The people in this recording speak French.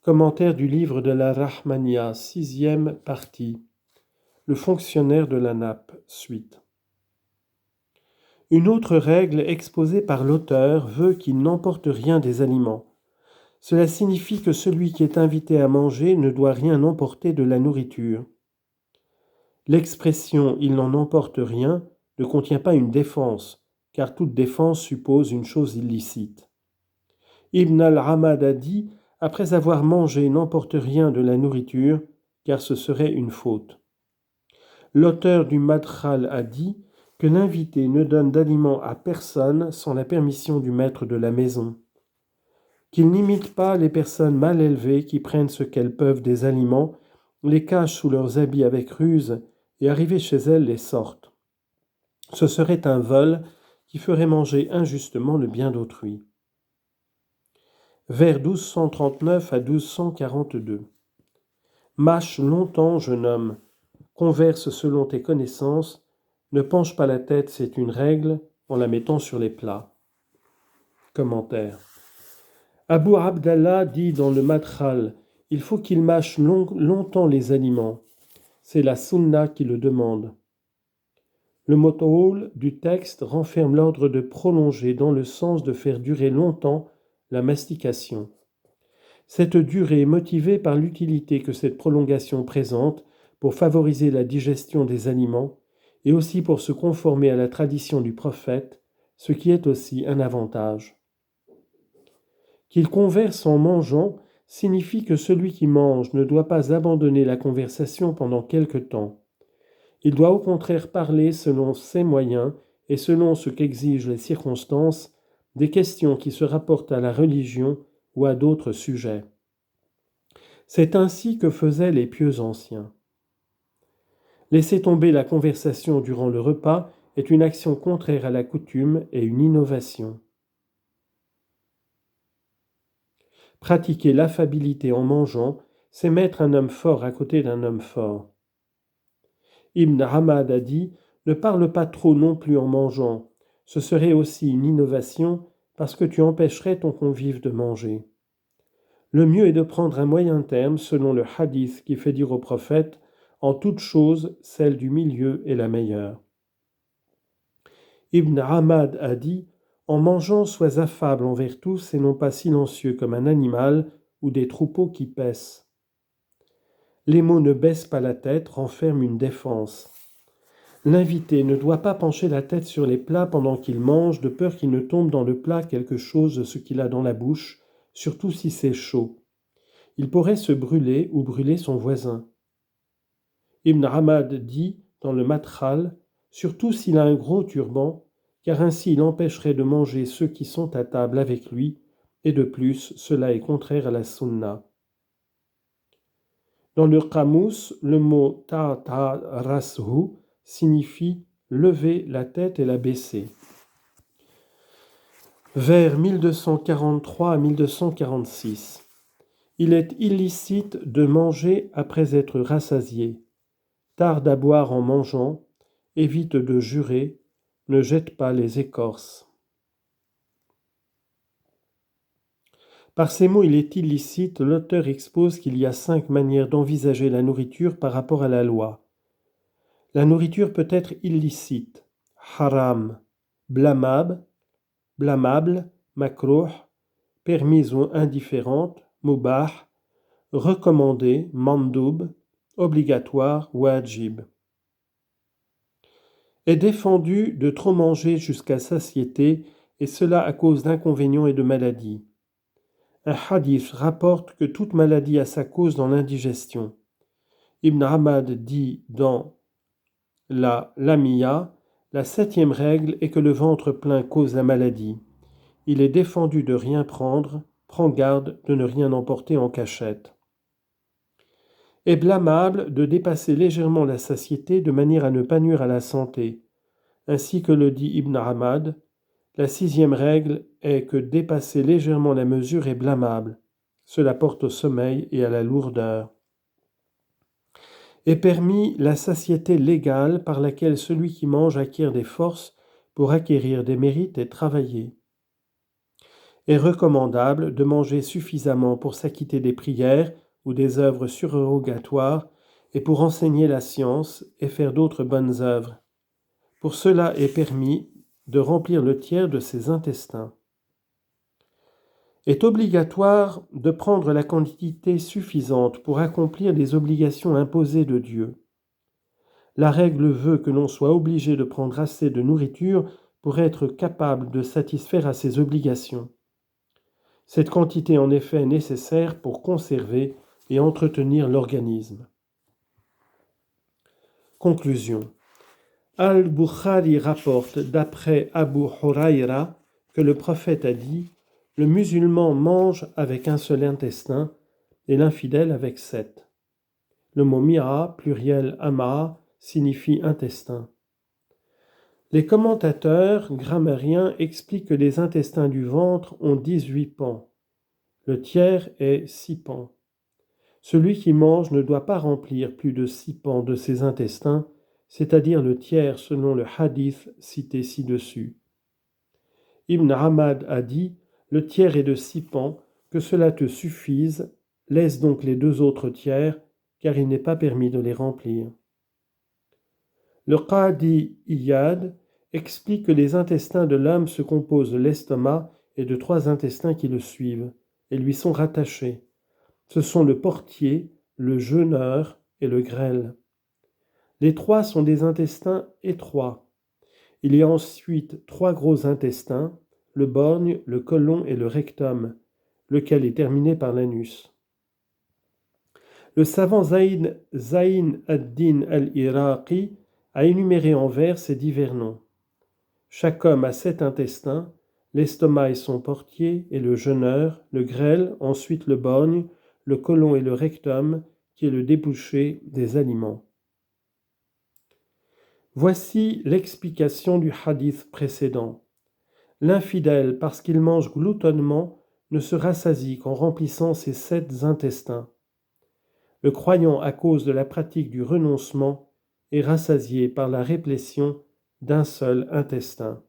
Commentaire du livre de la Rahmania, 6e partie. Le fonctionnaire de la nappe, suite. Une autre règle exposée par l'auteur veut qu'il n'emporte rien des aliments. Cela signifie que celui qui est invité à manger ne doit rien emporter de la nourriture. L'expression « il n'en emporte rien » ne contient pas une défense, car toute défense suppose une chose illicite. Ibn al-Hamad a dit « Après avoir mangé, n'emporte rien de la nourriture, car ce serait une faute. » L'auteur du Madkhal a dit que l'invité ne donne d'aliments à personne sans la permission du maître de la maison. Qu'il n'imite pas les personnes mal élevées qui prennent ce qu'elles peuvent des aliments, les cachent sous leurs habits avec ruse et arrivés chez elles les sortent. Ce serait un vol qui ferait manger injustement le bien d'autrui. Vers 1239 à 1242. Mâche longtemps, jeune homme, converse selon tes connaissances, ne penche pas la tête, c'est une règle, en la mettant sur les plats. Commentaire. Abu Abdallah dit dans le Madkhal, il faut qu'il mâche longtemps les aliments. C'est la sunna qui le demande. Le mot'oul du texte renferme l'ordre de prolonger dans le sens de faire durer longtemps la mastication. Cette durée est motivée par l'utilité que cette prolongation présente pour favoriser la digestion des aliments et aussi pour se conformer à la tradition du prophète, ce qui est aussi un avantage. Qu'il converse en mangeant signifie que celui qui mange ne doit pas abandonner la conversation pendant quelque temps. Il doit au contraire parler selon ses moyens et selon ce qu'exigent les circonstances, des questions qui se rapportent à la religion ou à d'autres sujets. C'est ainsi que faisaient les pieux anciens. Laisser tomber la conversation durant le repas est une action contraire à la coutume et une innovation. Pratiquer l'affabilité en mangeant, c'est mettre un homme fort à côté d'un homme fort. Ibn Hamad a dit « Ne parle pas trop non plus en mangeant, ce serait aussi une innovation parce que tu empêcherais ton convive de manger. » Le mieux est de prendre un moyen terme selon le hadith qui fait dire au prophète « En toute chose, celle du milieu est la meilleure. » Ibn Hamad a dit « En mangeant, sois affable envers tous et non pas silencieux comme un animal ou des troupeaux qui paissent. » Les mots ne baissent pas la tête renferment une défense. L'invité ne doit pas pencher la tête sur les plats pendant qu'il mange de peur qu'il ne tombe dans le plat quelque chose de ce qu'il a dans la bouche, surtout si c'est chaud. Il pourrait se brûler ou brûler son voisin. Ibn Hamad dit dans le Madkhal, surtout s'il a un gros turban, car ainsi il empêcherait de manger ceux qui sont à table avec lui, et de plus, cela est contraire à la sunna. Dans le Qamous, le mot ta'ta rashu signifie lever la tête et la baisser. Vers 1243 à 1246. Il est illicite de manger après être rassasié. Tarde à boire en mangeant, évite de jurer, ne jette pas les écorces. Par ces mots, il est illicite, l'auteur expose qu'il y a 5 manières d'envisager la nourriture par rapport à la loi. La nourriture peut être illicite, haram, blâmable, makrouh, permise ou indifférente, mubah, recommandée, mandoub, obligatoire, wajib. Est défendu de trop manger jusqu'à satiété, et cela à cause d'inconvénients et de maladies. Un hadith rapporte que toute maladie a sa cause dans l'indigestion. Ibn Hamad dit dans la Lamia, la 7e règle est que le ventre plein cause la maladie. Il est défendu de rien prendre, prends garde de ne rien emporter en cachette. Est blâmable de dépasser légèrement la satiété de manière à ne pas nuire à la santé. Ainsi que le dit Ibn Hamad, la 6e règle est que dépasser légèrement la mesure est blâmable. Cela porte au sommeil et à la lourdeur. Est permis la satiété légale par laquelle celui qui mange acquiert des forces pour acquérir des mérites et travailler. est recommandable de manger suffisamment pour s'acquitter des prières ou des œuvres surrogatoires et pour enseigner la science et faire d'autres bonnes œuvres. Pour cela est permis de remplir le tiers de ses intestins. Est obligatoire de prendre la quantité suffisante pour accomplir les obligations imposées de Dieu. La règle veut que l'on soit obligé de prendre assez de nourriture pour être capable de satisfaire à ses obligations. Cette quantité en effet est nécessaire pour conserver et entretenir l'organisme. Conclusion. Al-Bukhari rapporte d'après Abu Huraira que le prophète a dit « Le musulman mange avec un seul intestin et l'infidèle avec 7. » Le mot mi'a, pluriel ama, signifie intestin. Les commentateurs grammairiens expliquent que les intestins du ventre ont 18 pans. Le tiers est 6 pans. Celui qui mange ne doit pas remplir plus de 6 pans de ses intestins, c'est-à-dire le tiers selon le hadith cité ci-dessus. Ibn Ahmad a dit « Le tiers est de 6 pans, que cela te suffise, laisse donc les 2 autres tiers, car il n'est pas permis de les remplir. » Le Qadi Iyad explique que les intestins de l'homme se composent de l'estomac et de 3 intestins qui le suivent et lui sont rattachés. Ce sont le portier, le jeûneur et le grêle. Les 3 sont des intestins étroits. Il y a ensuite 3 gros intestins, le borgne, le côlon et le rectum, lequel est terminé par l'anus. Le savant Zayn ad-Din al-Iraqi a énuméré en vers ces divers noms. Chaque homme a 7 intestins, l'estomac et son portier, et le jeûneur, le grêle, ensuite le borgne, le côlon et le rectum, qui est le débouché des aliments. Voici l'explication du hadith précédent. L'infidèle, parce qu'il mange gloutonnement, ne se rassasie qu'en remplissant ses 7 intestins. Le croyant, à cause de la pratique du renoncement, est rassasié par la réplétion d'un seul intestin.